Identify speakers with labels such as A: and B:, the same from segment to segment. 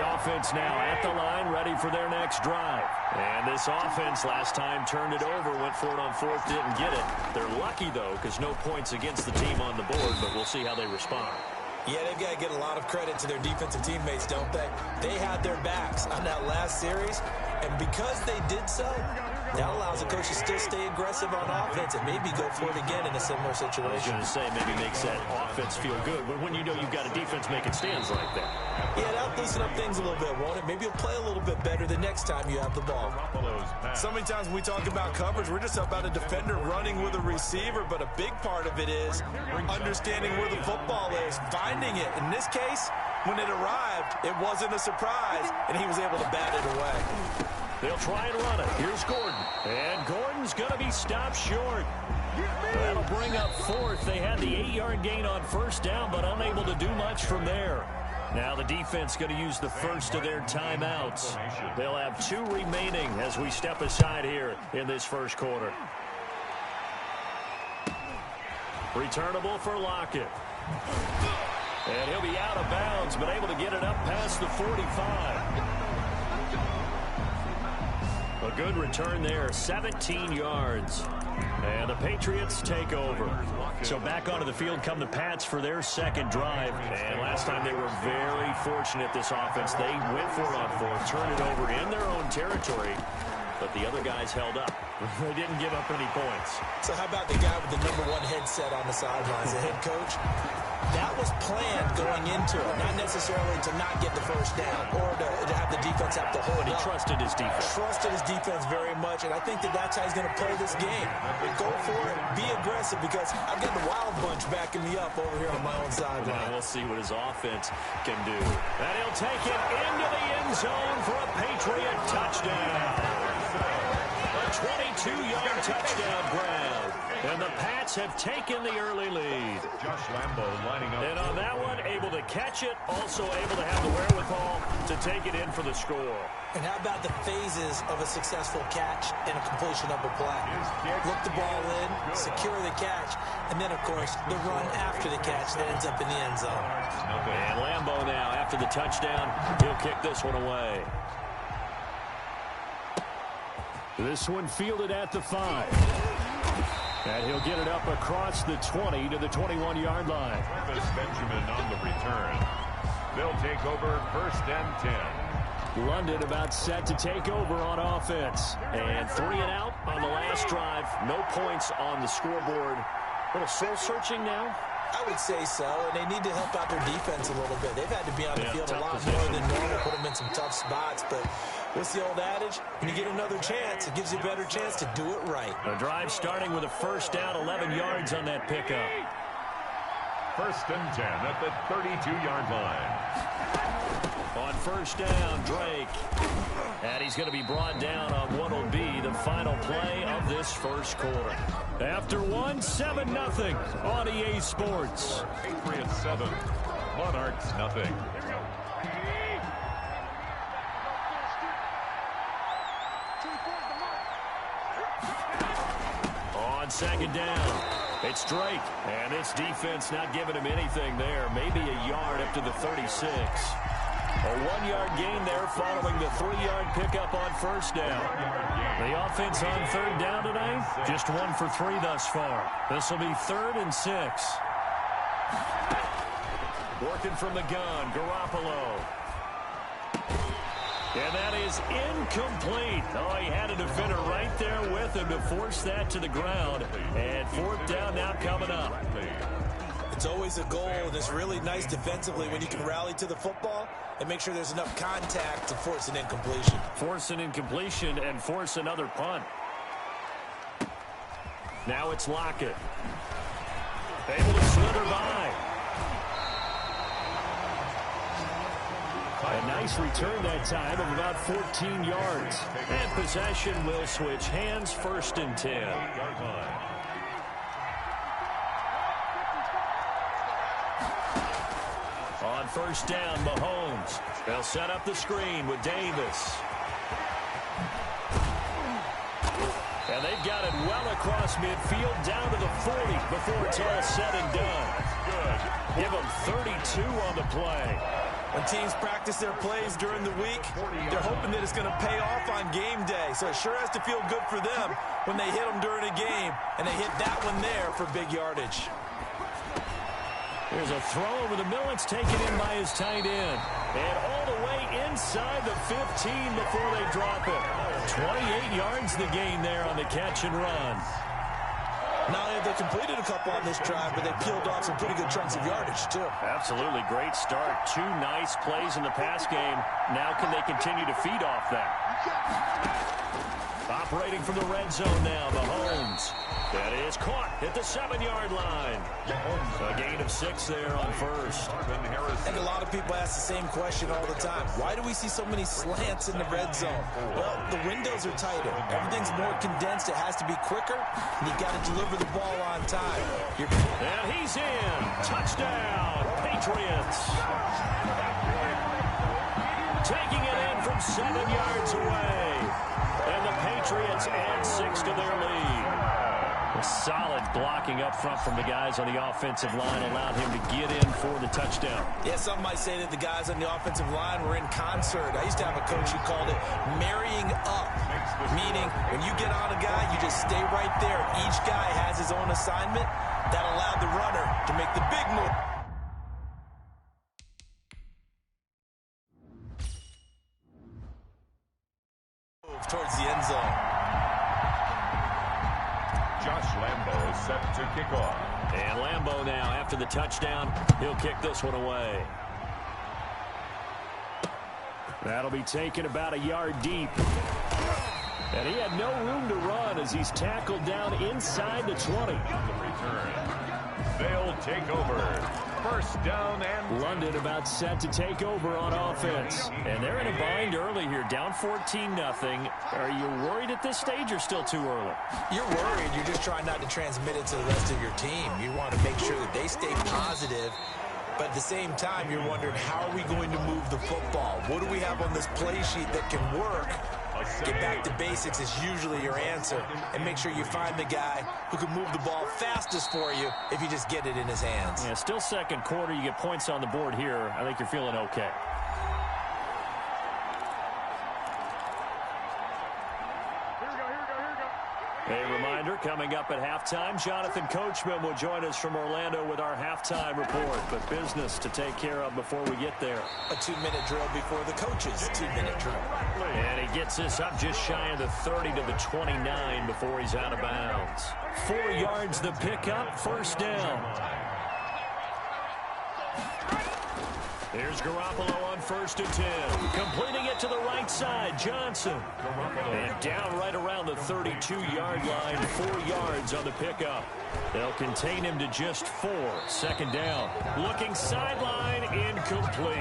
A: The offense now at the line, ready for their next drive. And this offense last time turned it over, went for it on fourth, didn't get it. They're lucky, though, because no points against the team on the board, but we'll see how they respond.
B: Yeah, they've got to get a lot of credit to their defensive teammates, don't they? They had their backs on that last series, and because they did so, that allows the coach to still stay aggressive on offense and maybe go for it again in a similar situation.
A: I was going to say, maybe makes that offense feel good, but when you know you've got a defense making stands like that.
B: Yeah, that'll loosen up things a little bit, won't it? Maybe you'll play a little bit better the next time you have the ball.
C: So many times when we talk about coverage, we're just about a defender running with a receiver, but a big part of it is understanding where the football is, finding it. In this case, when it arrived, it wasn't a surprise, and he was able to bat it away.
A: They'll try and run it. Here's Gordon. And Gordon's going to be stopped short. That'll bring up fourth. They had the 8-yard gain on first down, but unable to do much from there. Now the defense going to use the first of their timeouts. They'll have 2 remaining as we step aside here in this first quarter. Returnable for Lockett. And he'll be out of bounds, but able to get it up past the 45. A good return there, 17 yards. And the Patriots take over. So back onto the field come the Pats for their second drive. And last time they were very fortunate, this offense. They went for it on fourth, turned it over in their own territory. But the other guys held up. They didn't give up any points.
B: So how about the guy with the #1 headset on the sidelines, the head coach? That was planned going into it, not necessarily to not get the first down or to have the defense have to hold
A: But he
B: up.
A: trusted his defense.
B: Trusted his defense very much, and I think that's how he's going to play this game. Go for it, be aggressive, because I've got the wild bunch backing me up over here on my own sideline.
A: We'll see what his offense can do. And he'll take it into the end zone for a Patriot touchdown. A 22-yard touchdown grab. And the Pats have taken the early lead. And on that one, able to catch it, also able to have the wherewithal to take it in for the score.
B: And how about the phases of a successful catch and a completion of a play? Look the ball in, secure the catch, and then, of course, the run after the catch that ends up in the end zone.
A: And Lambeau now, after the touchdown, he'll kick this one away. This one fielded at the 5. And he'll get it up across the 20 to the 21-yard line.
D: Benjamin on the return. They'll take over 1st and 10.
A: London about set to take over on offense. And 3 and out on the last drive. No points on the scoreboard. A little soul-searching now?
B: I would say so, and they need to help out their defense a little bit. They've had to be on the field a lot more than normal, put them in some tough spots. But what's the old adage? When you get another chance, it gives you a better chance to do it right.
A: A drive starting with a first down, 11 yards on that pickup.
D: 1st and 10 at the 32-yard line.
A: On first down, Drake. And he's going to be brought down on what will be the final play of this first quarter. After 7-0 on EA Sports.
D: Patriots 7, Monarchs nothing.
A: On second down, it's Drake. And this defense not giving him anything there. Maybe a yard up to the 36. A 1-yard gain there following the 3-yard pickup on first down. The offense on third down tonight, just 1 for 3 thus far. This will be 3rd and 6. Working from the gun, Garoppolo. And that is incomplete. Oh, he had a defender right there with him to force that to the ground. And 4th down now coming up.
B: It's always a goal, and it's really nice defensively when you can rally to the football and make sure there's enough contact to force an incompletion.
A: Force an incompletion and force another punt. Now it's Lockett. Able to slither by. A nice return that time of about 14 yards. And possession will switch hands, 1st and 10. On first down, Mahomes. They'll set up the screen with Davis. And they've got it well across midfield down to the 40 before it's all said and done. Give them 32 on the play.
C: When teams practice their plays during the week, they're hoping that it's going to pay off on game day. So it sure has to feel good for them when they hit them during a game, and they hit that one there for big yardage.
A: There's a throw over the middle. It's taken in by his tight end. And all the way inside the 15 before they drop it. 28 yards the gain there on the catch and run.
C: Not only have they completed a couple on this drive, but they peeled off some pretty good chunks of yardage, too.
A: Absolutely great start. 2 nice plays in the pass game. Now can they continue to feed off that? Operating from the red zone now, Mahomes. That is caught at the 7-yard line. A gain of 6 there on first.
C: And a lot of people ask the same question all the time. Why do we see so many slants in the red zone? Well, the windows are tighter. Everything's more condensed. It has to be quicker, and you've got to deliver the ball on time.
A: And he's in. Touchdown, Patriots. Taking it in from 7 yards away. And the Patriots add 6 to their lead. A solid blocking up front from the guys on the offensive line allowed him to get in for the touchdown.
C: Yeah, some might say that the guys on the offensive line were in concert. I used to have a coach who called it marrying up, meaning when you get on a guy, you just stay right there. Each guy has his own assignment. That allowed the runner to make the big move. Towards the end zone.
D: Josh Lambo is set to kick off.
A: And Lambo now, after the touchdown, he'll kick this one away. That'll be taken about a yard deep. And he had no room to run as he's tackled down inside the 20.
D: On the return, they'll take over. First down and
A: London about set to take over on offense. And they're in a bind early here, down 14-0. Are you worried at this stage or still too early?
C: You're worried. You're just trying not to transmit it to the rest of your team. You want to make sure that they stay positive. But at the same time, you're wondering, how are we going to move the football? What do we have on this play sheet that can work? Get back to basics is usually your answer. And make sure you find the guy who can move the ball fastest for you if you just get it in his hands.
A: Yeah, still second quarter. You get points on the board here. I think you're feeling okay. A reminder, coming up at halftime, Jonathan Coachman will join us from Orlando with our halftime report. But business to take care of before we get there.
C: A 2-minute drill before the coach's 2-minute drill.
A: And he gets us up just shy of the 30 to the 29 before he's out of bounds. 4 yards the pickup, first down. Here's Garoppolo on 1st and 10. Completing it to the right side, Johnson. And down right around the 32-yard line, 4 yards on the pickup. They'll contain him to just 4. Second down. Looking sideline, incomplete.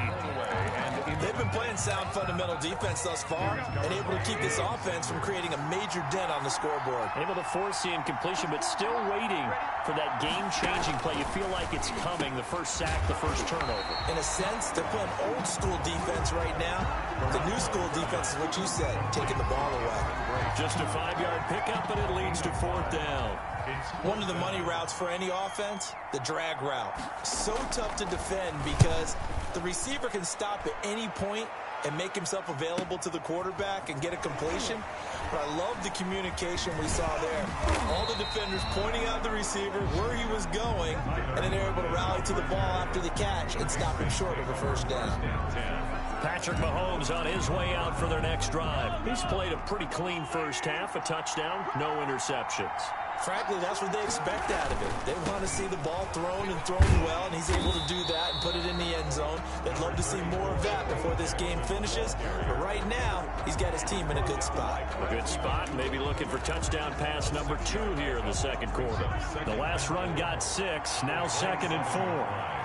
C: They've been playing sound fundamental defense thus far and able to keep this offense from creating a major dent on the scoreboard.
A: Able to force the incompletion, but still waiting for that game-changing play. You feel like it's coming, the first sack, the first turnover.
C: In a sense, they're playing old-school defense right now. The new-school defense is what you said, taking the ball away.
A: Just a 5-yard pickup, but it leads to 4th down.
C: One of the money routes for any offense, the drag route. So tough to defend because the receiver can stop at any point and make himself available to the quarterback and get a completion. But I love the communication we saw there. All the defenders pointing out the receiver, where he was going, and then they're able to rally to the ball after the catch and stop him short of a first down.
A: Patrick Mahomes on his way out for their next drive. He's played a pretty clean first half, a touchdown, no interceptions.
C: Frankly, that's what they expect out of him. They want to see the ball thrown and thrown well, and he's able to do that and put it in the end zone. They'd love to see more of that before this game finishes. But right now, he's got his team in a good spot.
A: A good spot, maybe looking for touchdown pass number 2 here in the second quarter. The last run got 6, now 2nd and 4.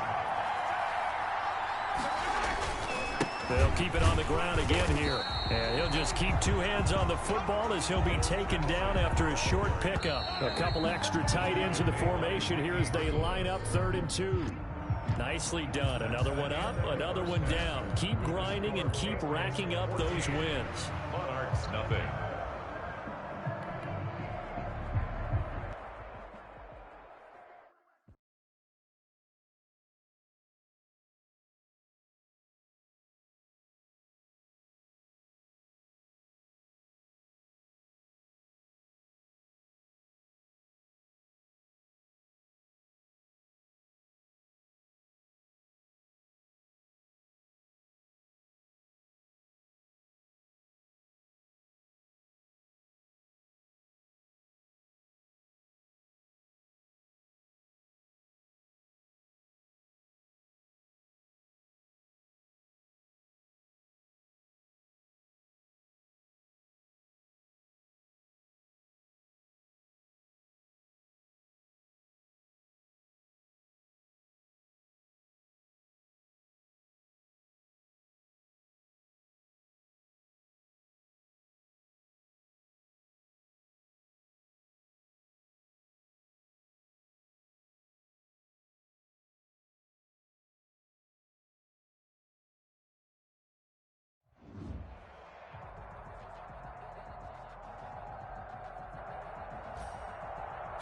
A: They'll keep it on the ground again here. And he'll just keep 2 hands on the football as he'll be taken down after a short pickup. A couple extra tight ends in the formation here as they line up 3rd and 2. Nicely done. Another one up, another one down. Keep grinding and keep racking up those wins.
D: Monarchs nothing.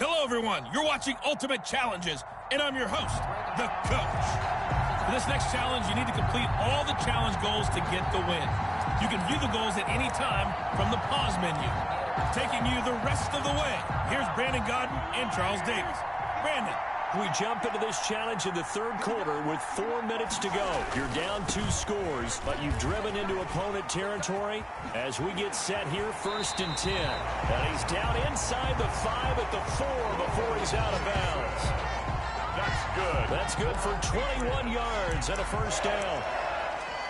E: Hello, everyone. You're watching Ultimate Challenges, and I'm your host, the Coach. For this next challenge, you need to complete all the challenge goals to get the win. You can view the goals at any time from the pause menu. Taking you the rest of the way, here's Brandon Godden and Charles Davis. Brandon.
A: We jump into this challenge in the third quarter with 4 minutes to go. You're down 2 scores, but you've driven into opponent territory as we get set here, 1st and 10. And he's down inside the 5 at the 4 before he's out of bounds.
D: That's good.
A: That's good for 21 yards and a first down.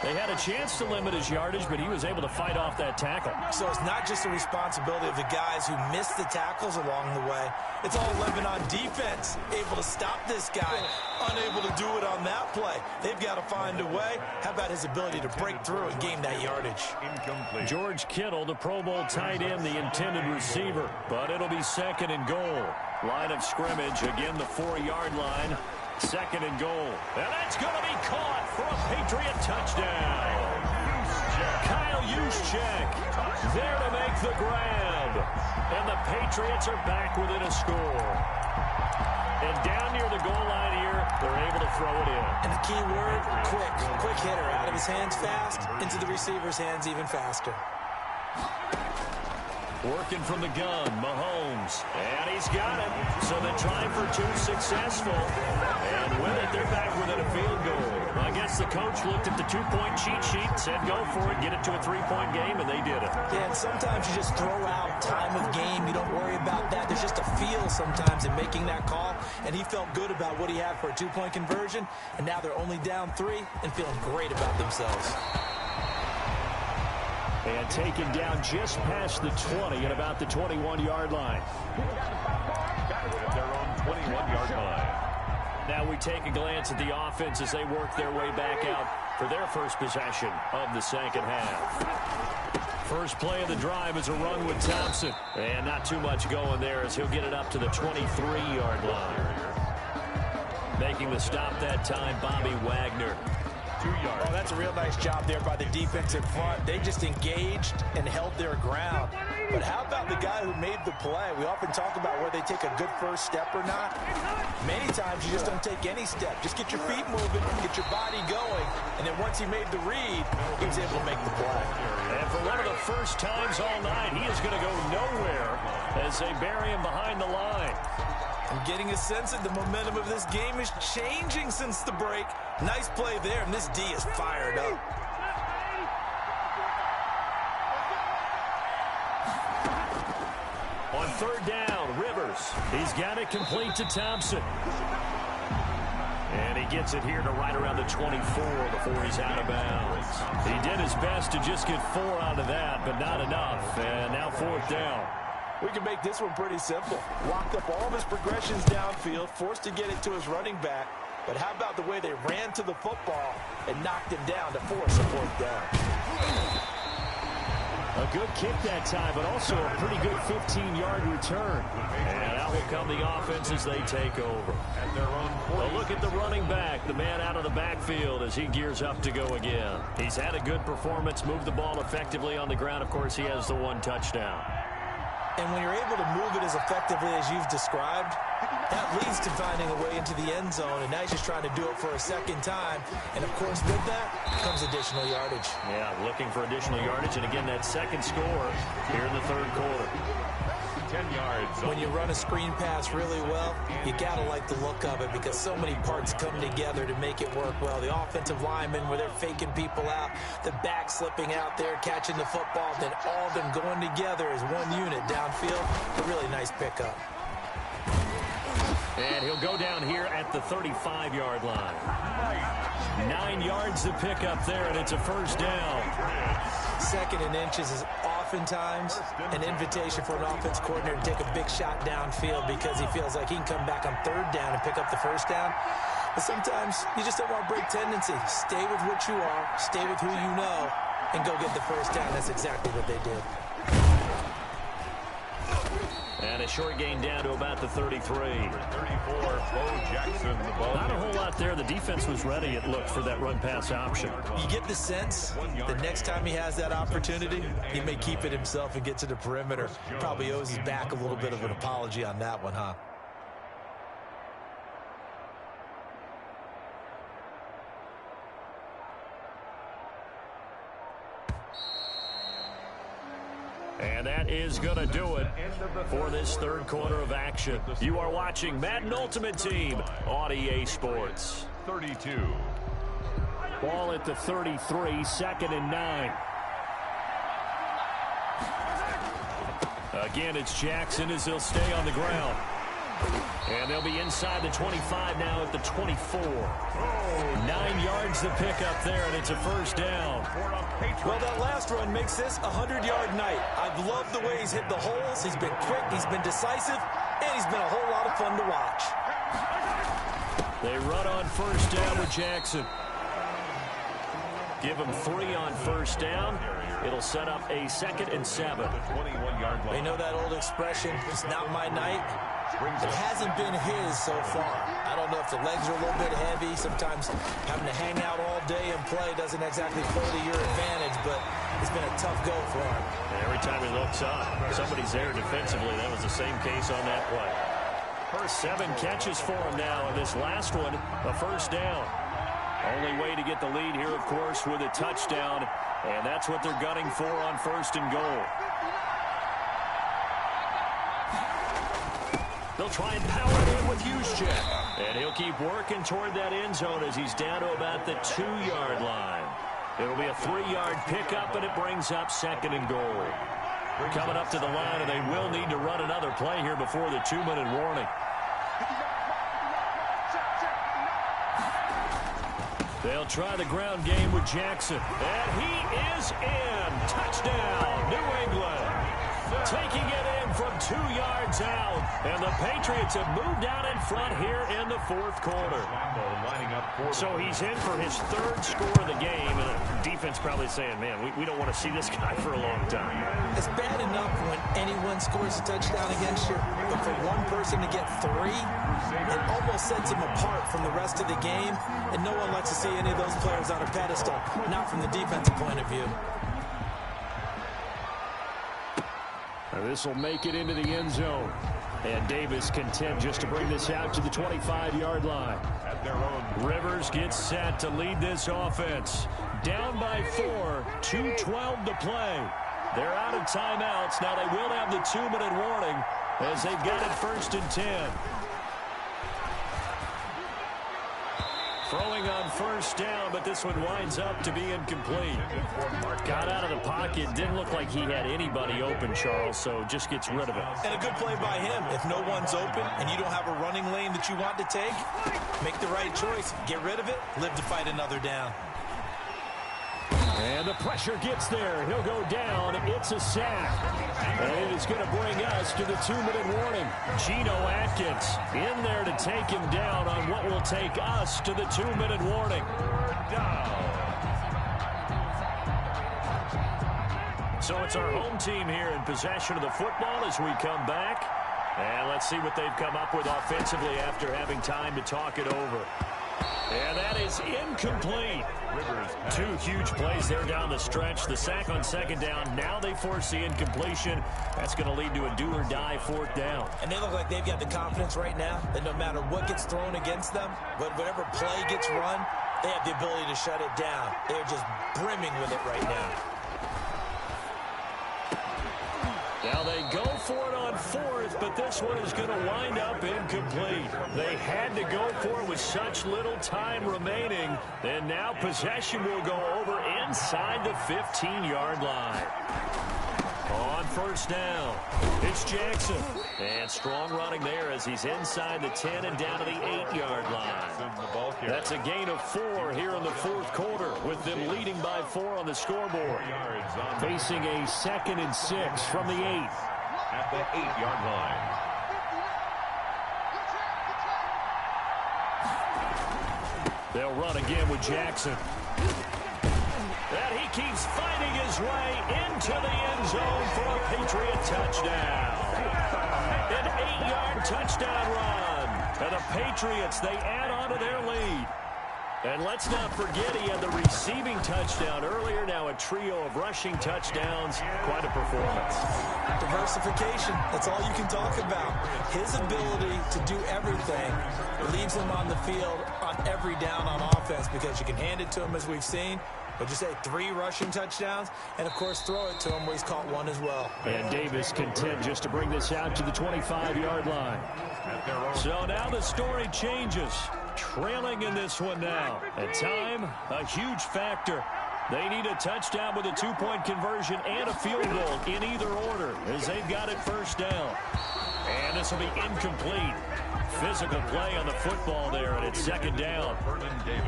A: They had a chance to limit his yardage, but he was able to fight off that tackle.
B: So it's not just the responsibility of the guys who missed the tackles along the way. It's all living on defense, able to stop this guy, unable to do it on that play. They've got to find a way. How about his ability to break through and gain that yardage?
D: Incomplete.
A: George Kittle, the Pro Bowl tight end, the intended receiver. But it'll be 2nd and goal. Line of scrimmage, again the 4-yard line. 2nd and goal. And that's going to be caught for a Patriot touchdown. Kyle Juszczyk there to make the grab. And the Patriots are back within a score. And down near the goal line here, they're able to throw it in.
B: And the key word, quick. Quick hitter. Out of his hands fast, into the receiver's hands even faster.
A: Working from the gun, Mahomes. And he's got it. So the try for 2 successful. And with it, they're back within a field goal. I guess the coach looked at the 2-point cheat sheet, said go for it, get it to a 3-point game, and they did it.
B: Yeah, and sometimes you just throw out time of game. You don't worry about that. There's just a feel sometimes in making that call. And he felt good about what he had for a 2-point conversion. And now they're only down 3 and feeling great about themselves.
A: And taken down just past the 20 at about the 21-yard line.
D: At their own 21-yard line.
A: Now we take a glance at the offense as they work their way back out for their first possession of the second half. First play of the drive is a run with Thompson. And not too much going there as he'll get it up to the 23-yard line. Making the stop that time, Bobby Wagner.
D: 2 yards.
B: Oh, that's a real nice job there by the defensive front. They just engaged and held their ground. But how about the guy who made the play? We often talk about whether they take a good first step or not. Many times you just don't take any step. Just get your feet moving, get your body going, and then once he made the read, he was able to make the play.
A: And for one of the first times all night, he is going to go nowhere as they bury him behind the line.
B: I'm getting a sense that the momentum of this game is changing since the break. Nice play there, and this D is fired up.
A: On 3rd down, Rivers. He's got it complete to Thompson. And he gets it here to right around the 24 before he's out of bounds. He did his best to just get 4 out of that, but not enough. And now 4th down.
B: We can make this one pretty simple. Locked up all of his progressions downfield, forced to get it to his running back. But how about the way they ran to the football and knocked him down to force a 4th down?
A: A good kick that time, but also a pretty good 15-yard return. And out will come the offense as they take over.
D: At their own 40.
A: A look at the running back, the man out of the backfield as he gears up to go again. He's had a good performance, moved the ball effectively on the ground. Of course, he has the 1 touchdown.
B: And when you're able to move it as effectively as you've described, that leads to finding a way into the end zone. And now he's just trying to do it for a 2nd time. And, of course, with that comes additional yardage.
A: Yeah, looking for additional yardage. And, again, that 2nd score here in the 3rd quarter.
D: 10 yards.
B: When you run a screen pass really well, you got to like the look of it because so many parts come together to make it work well. The offensive linemen, where they're faking people out, the back slipping out there, catching the football, then all of them going together as one unit downfield. A really nice pickup.
A: And he'll go down here at the 35-yard line. 9 yards to pick up there, and it's a 1st down.
B: 2nd and inches is oftentimes an invitation for an offense coordinator to take a big shot downfield because he feels like he can come back on 3rd down and pick up the 1st down. But sometimes you just don't want to break tendency. Stay with what you are, stay with who you know, and go get the 1st down. That's exactly what they did.
A: And a short gain down to about the 33.
D: 34, Bo Jackson, the ball.
A: Not a whole lot there. The defense was ready, it looked, for that run-pass option.
B: You get the sense the next time he has that opportunity, he may keep it himself and get to the perimeter. Probably owes his back a little bit of an apology on that one, huh?
A: And that is going to do it for this third quarter of action. You are watching Madden Ultimate Team on EA Sports.
D: 32.
A: Ball at the 33, 2nd and 9. Again, it's Jackson as he'll stay on the ground. And they'll be inside the 25 now at the 24. 9 yards to pick up there, and it's a first down.
B: Well, that last run makes this a 100-yard night. I've loved the way he's hit the holes. He's been quick, he's been decisive, and he's been a whole lot of fun to watch.
A: They run on first down with Jackson. Give him 3 on first down. It'll set up a 2nd and 7.
D: 21-yard line.
B: They know that old expression, it's not my night. It hasn't been his so far. I don't know if the legs are a little bit heavy. Sometimes having to hang out all day and play doesn't exactly play to your advantage, but it's been a tough go for him.
A: And every time he looks up, somebody's there defensively. That was the same case on that play. First 7 catches for him now, and this last one, a first down. Only way to get the lead here, of course, with a touchdown, and that's what they're gunning for on first and goal. They'll try and power it in with Juszczyk. And he'll keep working toward that end zone as he's down to about the 2-yard line. It'll be a 3-yard pickup, and it brings up 2nd and goal. Coming up to the line, and they will need to run another play here before the 2-minute warning. They'll try the ground game with Jackson. And he is in. Touchdown, New England. Taking it in from 2 yards out. And the Patriots have moved out in front here in the fourth quarter. So he's in for his 3rd score of the game. And the defense probably saying, man, we don't want to see this guy for a long time.
B: It's bad enough when anyone scores a touchdown against you, but for one person to get 3, it almost sets him apart from the rest of the game. And no one likes to see any of those players on a pedestal, not from the defensive point of view.
A: This will make it into the end zone. And Davis content just to bring this out to the 25-yard line. Rivers gets set to lead this offense. Down by 4, 2:12 to play. They're out of timeouts. Now they will have the 2-minute warning as they've got it 1st and 10. Throwing on first down, but this one winds up to be incomplete. Got out of the pocket. Didn't look like he had anybody open, Charles, so just gets rid of it.
B: And a good play by him. If no one's open and you don't have a running lane that you want to take, make the right choice. Get rid of it. Live to fight another down.
A: And the pressure gets there. He'll go down. It's a sack. And it is going to bring us to the 2-minute warning. Geno Atkins in there to take him down on what will take us to the 2-minute warning. So it's our home team here in possession of the football as we come back. And let's see what they've come up with offensively after having time to talk it over. And that is incomplete. 2 huge plays there down the stretch. The sack on 2nd down. Now they force the incompletion. That's going to lead to a do-or-die 4th down.
B: And they look like they've got the confidence right now that no matter what gets thrown against them, whatever play gets run, they have the ability to shut it down. They're just brimming with it right now.
A: Now they go for it on 4th, but this one is going to wind up incomplete. They had to go for it with such little time remaining. And now possession will go over inside the 15-yard line. On first down, it's Jackson. And strong running there as he's inside the 10 and down to the 8-yard line. That's a gain of 4 here in the fourth quarter with them leading by 4 on the scoreboard. Facing a 2nd and 6 from the 8.
D: At the 8-yard line.
A: They'll run again with Jackson. And he keeps finding his way into the end zone for a Patriot touchdown. An 8-yard touchdown run. And the Patriots, they add on to their lead. And let's not forget he had the receiving touchdown earlier. Now a trio of rushing touchdowns. Quite a performance.
B: Diversification. That's all you can talk about. His ability to do everything leaves him on the field on every down on offense because you can hand it to him as we've seen. But you say 3 rushing touchdowns, and, of course, throw it to him where he's caught 1 as well.
A: And Davis content just to bring this out to the 25-yard line. So now the story changes. Trailing in this one now. At time, a huge factor. They need a touchdown with a 2-point conversion and a field goal in either order as they've got it first down. And this will be incomplete. Physical play on the football there, and it's second down.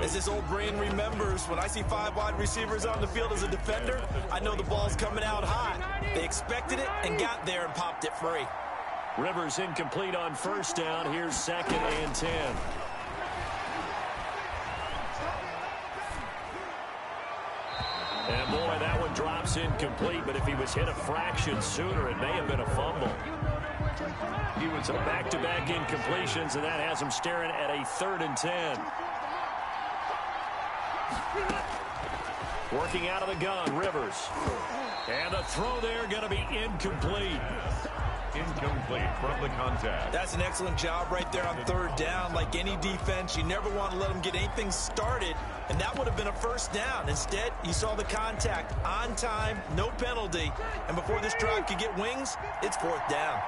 C: As this old brain remembers, when I see 5 wide receivers on the field as a defender, I know the ball's coming out hot. They expected it and got there and popped it free.
A: Rivers incomplete on first down. Here's 2nd and 10. And boy, that one drops incomplete, but if he was hit a fraction sooner, it may have been a fumble. He was some back-to-back incompletions, and that has him staring at a 3rd and 10. Working out of the gun, Rivers. And the throw there going to be incomplete.
D: Incomplete from the contact.
C: That's an excellent job right there on 3rd down. Like any defense, you never want to let them get anything started, and that would have been a first down. Instead, you saw the contact on time, no penalty, and before this drive could get wings, it's 4th down.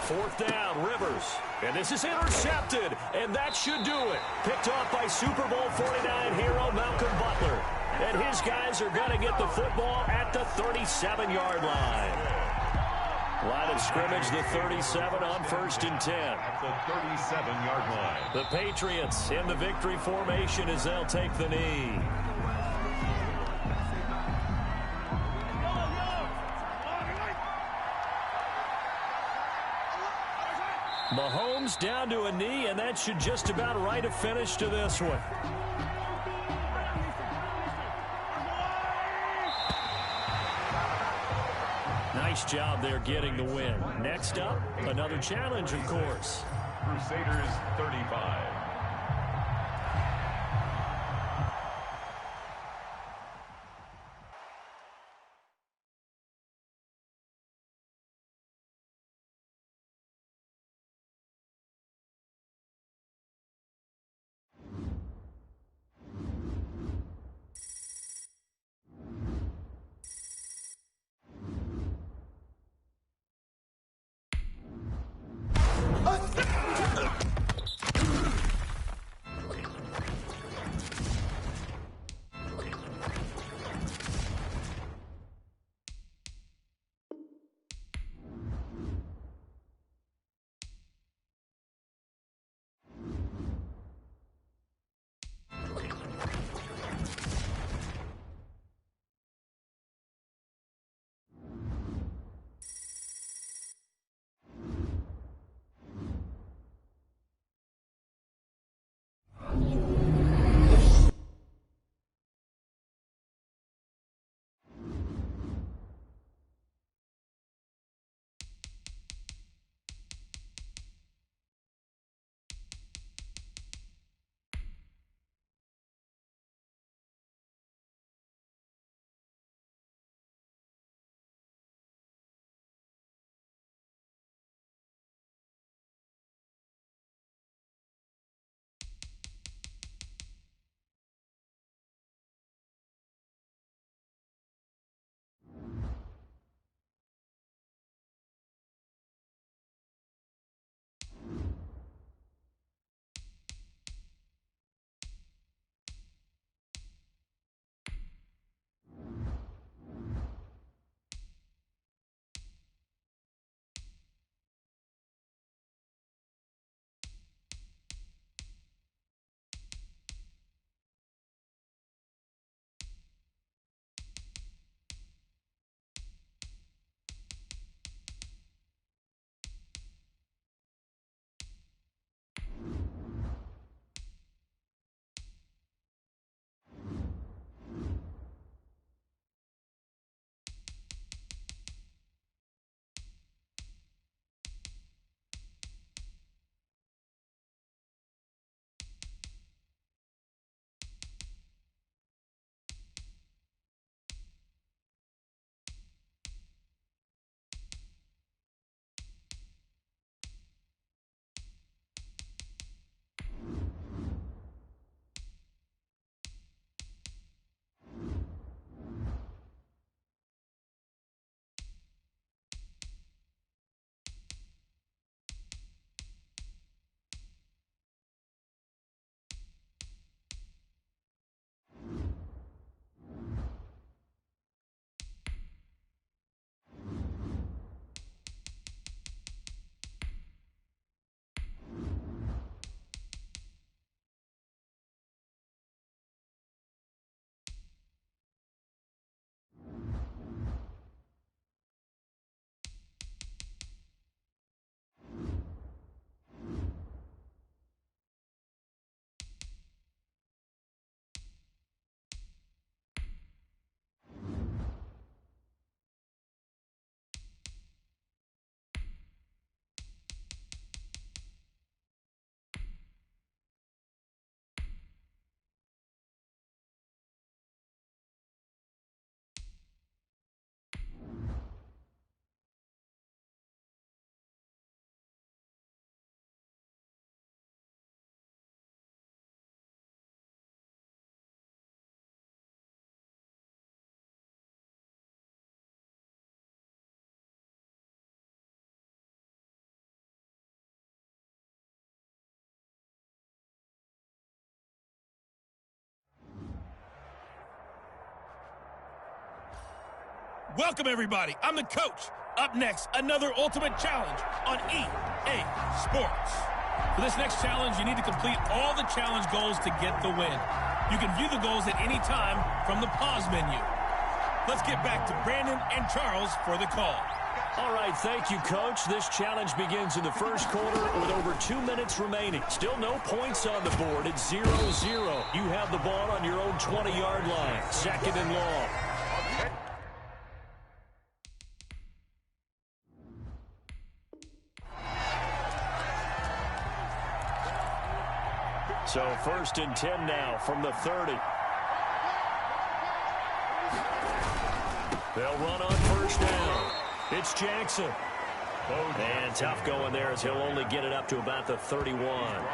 A: Fourth down, Rivers. And this is intercepted, and that should do it. Picked off by Super Bowl 49 hero Malcolm Butler. And his guys are going to get the football at the 37-yard line. Line of scrimmage, the 37 on 1st and 10.
D: At the 37-yard line.
A: The Patriots in the victory formation as they'll take the knee. Mahomes down to a knee, and that should just about write a finish to this one. Nice job there getting the win. Next up, another challenge, of course.
D: Crusaders 35.
E: Welcome, everybody. I'm the coach. Up next, another ultimate challenge on EA Sports. For this next challenge, you need to complete all the challenge goals to get the win. You can view the goals at any time from the pause menu. Let's get back to Brandon and Charles for the call.
A: All right, thank you, Coach. This challenge begins in the first quarter with over 2 minutes remaining. Still no points on the board. It's 0-0. You have the ball on your own 20-yard line. Second and long. So first and 10 now from the 30. They'll run on first down. It's Jackson. And tough going there as he'll only get it up to about the 31.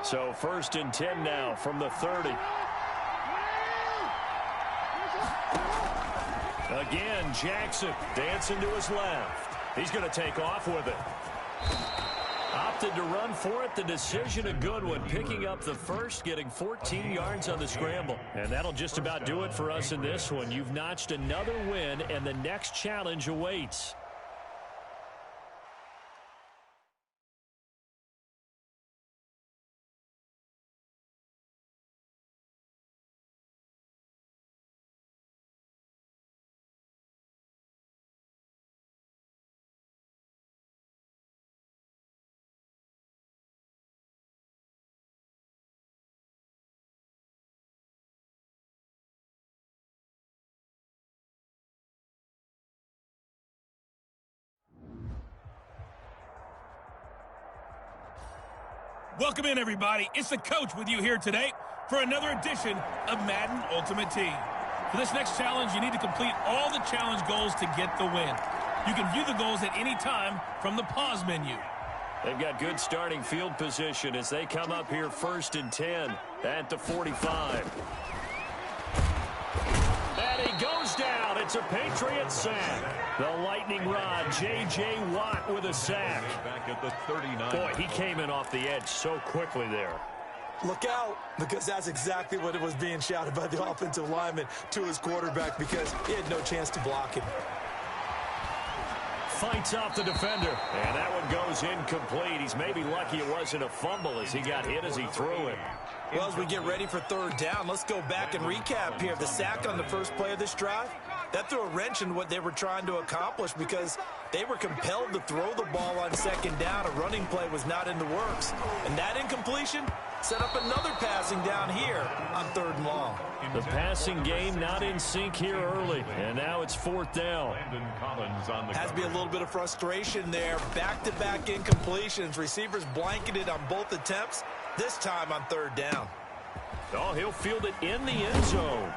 A: So first and 10 now from the 30. Again, Jackson dancing to his left. He's going to take off with it. Opted to run for it. The decision a good one. Picking up the first, getting 14 yards on the scramble. And that'll just about do it for us in this one. You've notched another win, and the next challenge awaits.
E: Welcome in, everybody. It's the coach with you here today for another edition of Madden Ultimate Team. For this next challenge, you need to complete all the challenge goals to get the win. You can view the goals at any time from the pause menu.
A: They've got good starting field position as they come up here first and 10 at the 45. And he goes down. It's a Patriot sack. The lightning rod, J.J. Watt with a sack.
D: Back at the 39.
A: Boy, he came in off the edge so quickly there.
B: Look out, because that's exactly what it was being shouted by the offensive lineman to his quarterback because he had no chance to block him.
A: Fights off the defender, and that one goes incomplete. He's maybe lucky it wasn't a fumble as he got hit as he threw it.
B: Well, as we get ready for third down, let's go back and recap here. The sack on the first play of this drive, that threw a wrench in what they were trying to accomplish because they were compelled to throw the ball on second down. A running play was not in the works. And that incompletion set up another passing down here on third and long.
A: The passing game not in sync here early, and now it's fourth down.
B: Has to be a little bit of frustration there. Back-to-back incompletions. Receivers blanketed on both attempts, this time on third down.
A: Oh, he'll field it in the end zone.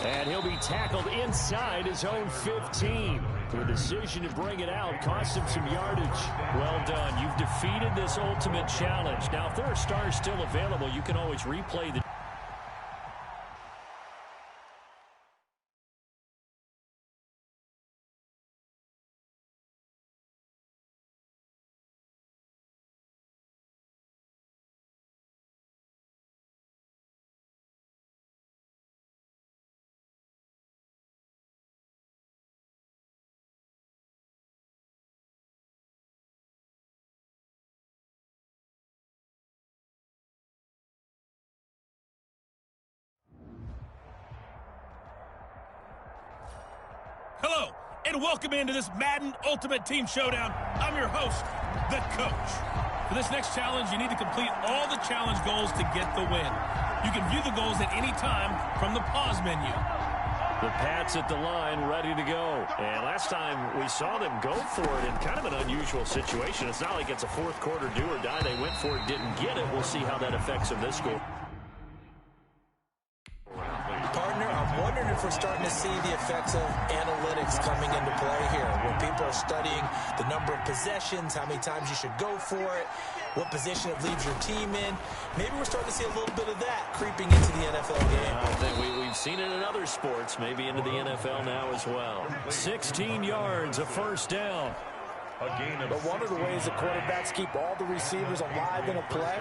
A: And he'll be tackled inside his own 15. The decision to bring it out cost him some yardage. Well done. You've defeated this ultimate challenge. Now, if there are stars still available, you can always replay the...
E: Hello, and welcome into this Madden Ultimate Team Showdown. I'm your host, the coach. For this next challenge, you need to complete all the challenge goals to get the win. You can view the goals at any time from the pause menu.
A: The Pats at the line, ready to go. And last time we saw them go for it in kind of an unusual situation. It's not like it's a fourth quarter do or die. They went for it, didn't get it. We'll see how that affects them this score.
B: Partner, I'm wondering if we're starting to see the effects of analytics coming into play here, where people are studying the number of possessions, how many times you should go for it, what position it leaves your team in. Maybe we're starting to see a little bit of that creeping into the NFL game.
A: I think we've seen it in other sports, maybe into the NFL now as well. 16 yards, a first down.
D: A gain of
B: But one of the ways that quarterbacks keep all the receivers alive in a play,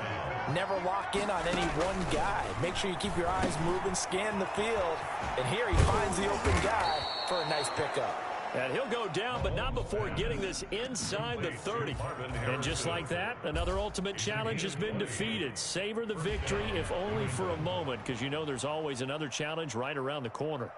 B: never lock in on any one guy. Make sure you keep your eyes moving, scan the field. And here he finds the open guy for a nice pickup.
A: And he'll go down, but not before getting this inside the 30. And just like that, another ultimate challenge has been defeated. Savor the victory, if only for a moment, because you know there's always another challenge right around the corner.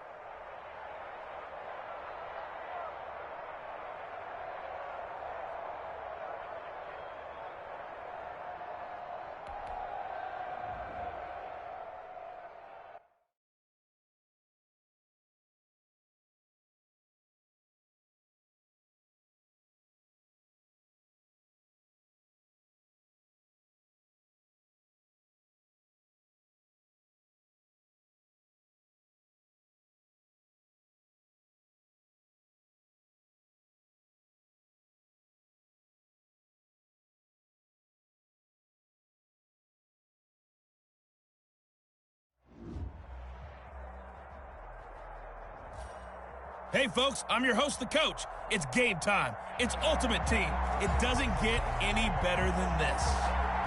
E: Hey, folks, I'm your host, the coach. It's game time. It's Ultimate Team. It doesn't get any better than this.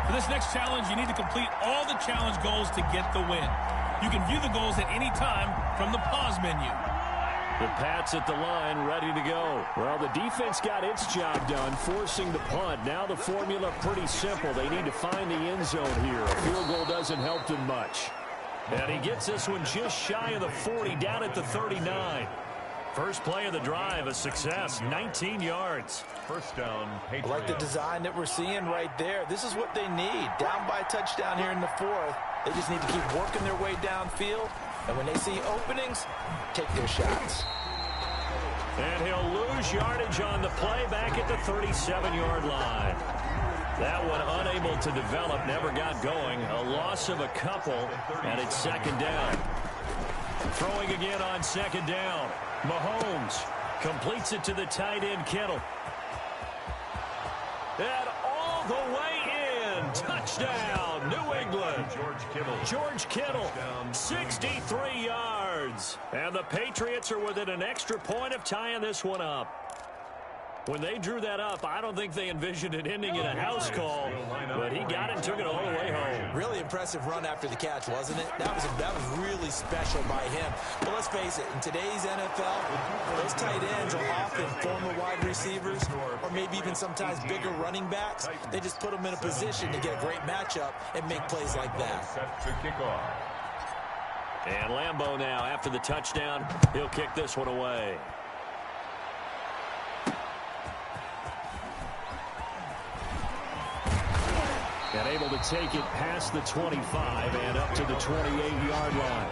E: For this next challenge, you need to complete all the challenge goals to get the win. You can view the goals at any time from the pause menu.
A: The Pats at the line, ready to go. Well, the defense got its job done, forcing the punt. Now the formula pretty simple. They need to find the end zone here. A field goal doesn't help them much. And he gets this one just shy of the 40, down at the 39. First play of the drive, a success, 19 yards.
D: First down, Patriots.
B: I like the design that we're seeing right there. This is what they need. Down by a touchdown here in the fourth. They just need to keep working their way downfield. And when they see openings, take their shots.
A: And he'll lose yardage on the play back at the 37-yard line. That one unable to develop, never got going. A loss of a couple, and it's second down. Throwing again on second down. Mahomes completes it to the tight end, Kittle. And all the way in. Touchdown, New England. George Kittle, 63 yards. And the Patriots are within an extra point of tying this one up. When they drew that up, I don't think they envisioned it ending in a house call, but he got it and took it all the way home.
B: Really impressive run after the catch, wasn't it? That was really special by him. But let's face it, in today's NFL, those tight ends are often former wide receivers or maybe even sometimes bigger running backs. They just put them in a position to get a great matchup and make plays like that.
D: Set to kick off.
A: And Lambeau now, after the touchdown, he'll kick this one away. And able to take it past the 25 and up to the 28-yard line.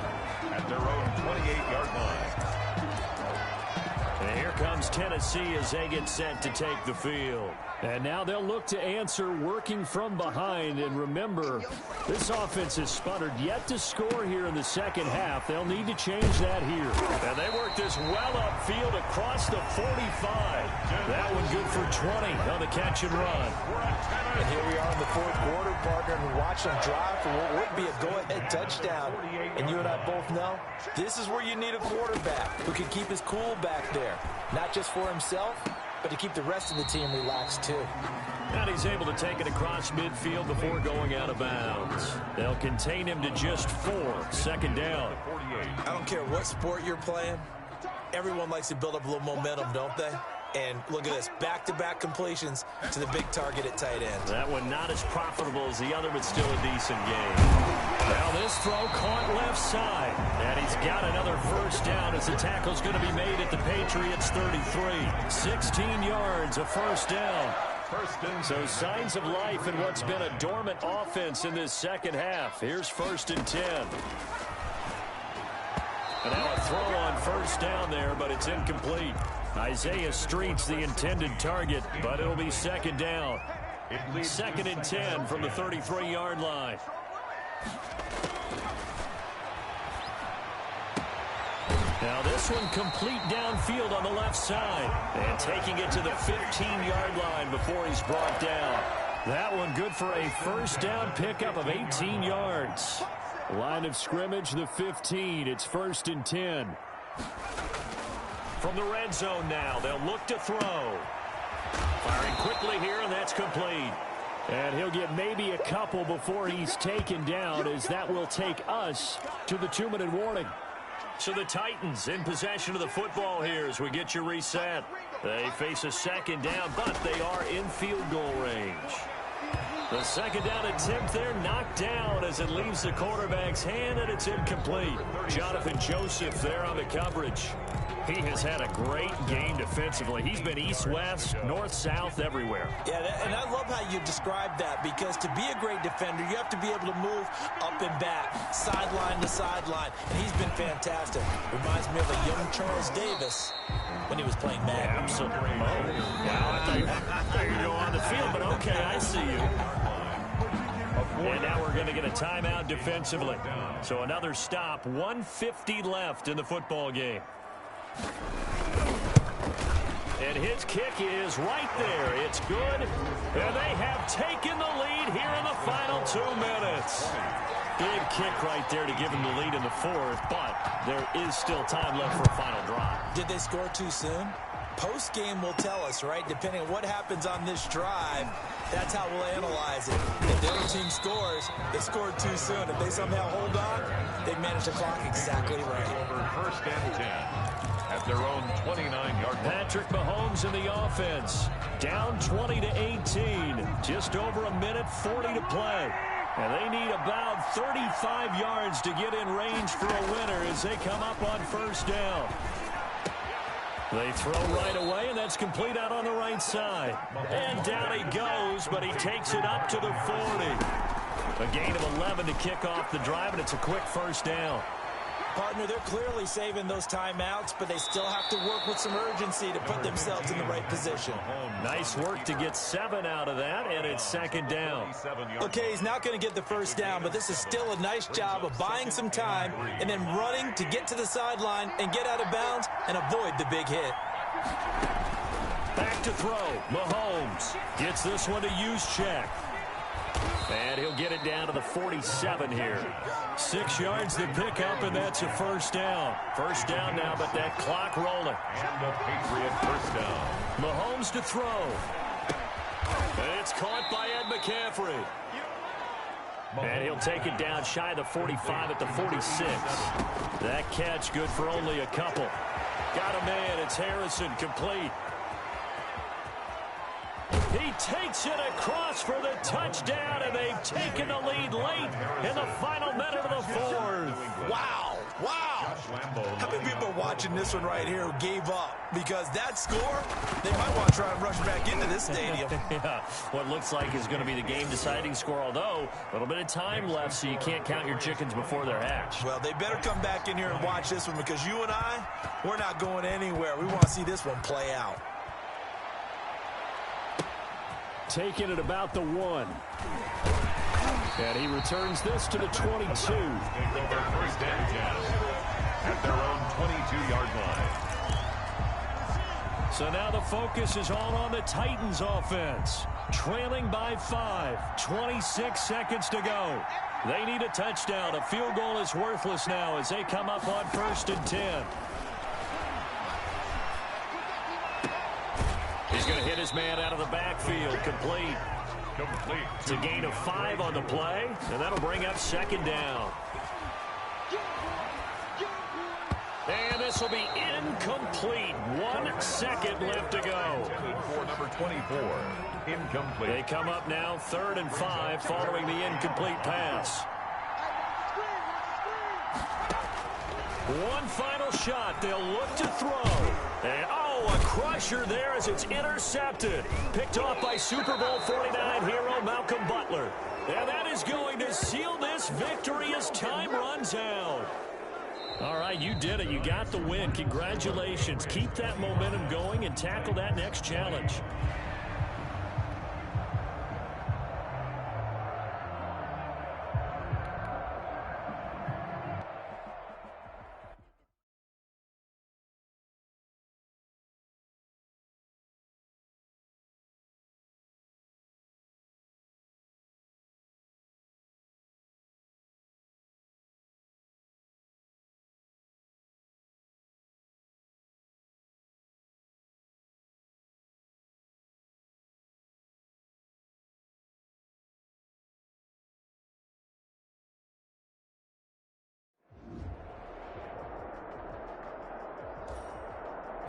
D: At their own 28-yard line.
A: And here comes Tennessee as they get set to take the field. And now they'll look to answer working from behind. And remember, this offense has sputtered yet to score here in the second half. They'll need to change that here. And they work this well upfield across the 45. That one good for 20 on the catch and run.
B: And here we are in the fourth quarter, partner, and watch them drive for what would be a go-ahead touchdown. And you and I both know this is where you need a quarterback who can keep his cool back there. Not just for himself, but to keep the rest of the team relaxed too.
A: And he's able to take it across midfield before going out of bounds. They'll contain him to just 4. Second down.
B: I don't care what sport you're playing. Everyone likes to build up a little momentum, don't they? And look at this, back-to-back completions to the big target at tight end.
A: That one not as profitable as the other, but still a decent game. Now this throw caught left side. And he's got another first down as the tackle's going to be made at the Patriots 33. 16 yards, a first down. So signs of life in what's been a dormant offense in this second half. Here's 1st and 10. And now a throw on first down there, but it's incomplete. Isaiah Street's the intended target, but it'll be second down. 2nd and 10 from the 33-yard line. Now this one complete downfield on the left side. And taking it to the 15-yard line before he's brought down. That one good for a first down pickup of 18 yards. Line of scrimmage, the 15. It's 1st and 10. From the red zone now, they'll look to throw. Firing quickly here, and that's complete.
F: And he'll get maybe a couple before he's taken down, as that will take us to the 2-minute warning.
A: So the Titans in possession of the football here as we get you reset. They face a second down, but they are in field goal range. The second down attempt there knocked down as it leaves the quarterback's hand, and it's incomplete. Jonathan Joseph there on the coverage. He has had a great game defensively. He's been east-west, north-south, everywhere.
B: Yeah, and I love how you described that, because to be a great defender, you have to be able to move up and back, sideline to sideline, and he's been fantastic. Reminds me of a young Charles Davis when he was playing Madden.
A: Absolutely. Wow, I thought you were going on the field, but okay, I see you. And now we're going to get a timeout defensively. So another stop, 1:50 left in the football game. And his kick is right there. It's good. And they have taken the lead here in the final 2 minutes. Big kick right there to give them the lead in the fourth, but there is still time left for a final drive.
B: Did they score too soon? Post-game will tell us, right? Depending on what happens on this drive, that's how we'll analyze it. If the other team scores, they scored too soon. If they somehow hold on, they manage the clock exactly right.
D: Over first and 10 at their own 29-yard line.
A: Patrick Mahomes in the offense. Down 20-18. Just over a minute, 40 to play. And they need about 35 yards to get in range for a winner as they come up on first down. They throw right away, and that's complete out on the right side. And down he goes, but he takes it up to the 40. A gain of 11 to kick off the drive, and it's a quick first down.
B: Partner, they're clearly saving those timeouts, but they still have to work with some urgency to put themselves in the right position.
A: Nice work to get 7 out of that, and it's second down.
B: Okay, he's not going to get the first down, but this is still a nice job of buying some time and then running to get to the sideline and get out of bounds and avoid the big hit.
A: Back to throw. Mahomes gets this one to use check. And he'll get it down to the 47 here. 6 yards to pick up, and that's a first down. First down now, but that clock rolling.
D: And the Patriot first down.
A: Mahomes to throw. And it's caught by Ed McCaffrey. And he'll take it down shy of the 45 at the 46. That catch good for only a couple. Got a man. It's Harrison, complete. He takes it across for the touchdown, and they've taken the lead late in the final minute of the fourth.
B: Wow. Wow. How many people are watching this one right here who gave up? Because that score, they might want to try and rush back into this stadium.
A: Yeah, what looks like is going to be the game-deciding score, although a little bit of time left, so you can't count your chickens before they're hatched.
B: Well, they better come back in here and watch this one, because you and I, we're not going anywhere. We want to see this one play out.
F: Taking it about the 1. And he returns this to the 22.
D: Take over first and 10 at their own 22-yard line.
A: So now the focus is all on the Titans offense. Trailing by 5, 26 seconds to go. They need a touchdown. A field goal is worthless now as they come up on first and 10. He's going to hit his man out of the backfield. Complete. It's a gain of 5 on the play, and that'll bring up second down. And this will be incomplete. 1 second left to go.
D: For number 24, incomplete.
A: They come up now 3rd and 5 following the incomplete pass. One final shot. They'll look to throw. And, a crusher there as it's intercepted. Picked off by Super Bowl 49 hero Malcolm Butler. And that is going to seal this victory as time runs out. All right, you did it. You got the win. Congratulations. Keep that momentum going and tackle that next challenge.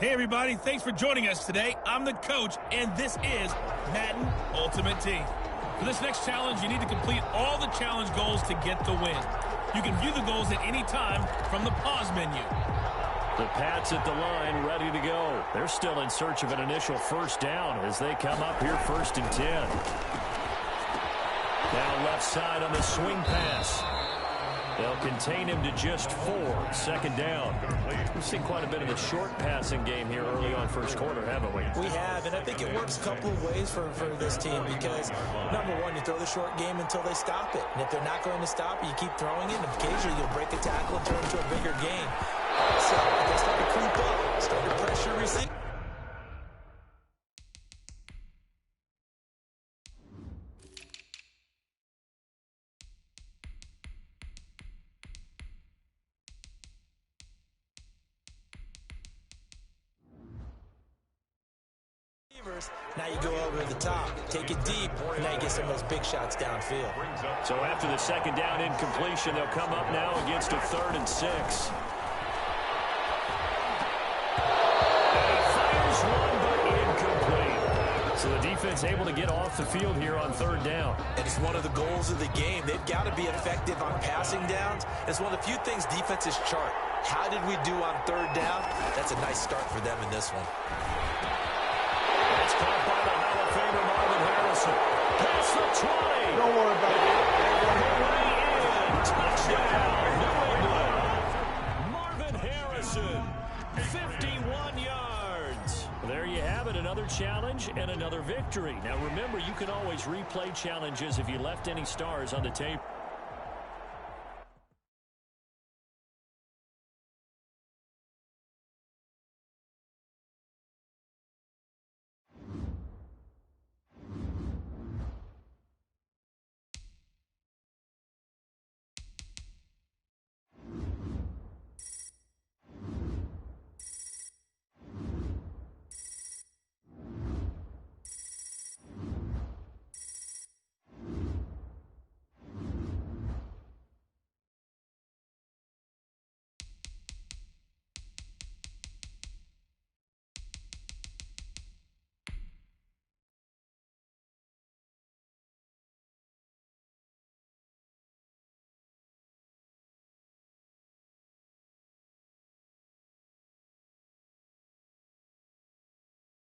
E: Hey, everybody. Thanks for joining us today. I'm the coach, and this is Madden Ultimate Team. For this next challenge, you need to complete all the challenge goals to get the win. You can view the goals at any time from the pause menu.
A: The Pats at the line, ready to go. They're still in search of an initial first down as they come up here 1st and 10. Down left side on the swing pass. They'll contain him to just 4. 2nd down. We've seen quite a bit of the short passing game here early on first quarter, haven't we?
B: We have, and I think it works a couple of ways for this team because, number one, you throw the short game until they stop it. And if they're not going to stop it, you keep throwing it, and occasionally you'll break a tackle and turn it into a bigger game. So they start to creep up, start to pressure receive. Now you go over the top, take it deep, and now you get some of those big shots downfield.
A: So after the 2nd down incompletion, they'll come up now against a 3rd and 6. And he fires one, but incomplete. So the defense able to get off the field here on 3rd down.
B: And it's one of the goals of the game. They've got to be effective on passing downs. It's one of the few things defenses chart. How did we do on 3rd down? That's a nice start for them in this one.
A: It's caught by the Hall of Famer Marvin Harrison. Pass the 20.
G: Don't worry about it.
A: Touchdown, New England. Marvin Harrison, 51 yards. There you have it, another challenge and another victory. Now remember, you can always replay challenges if you left any stars on the tape.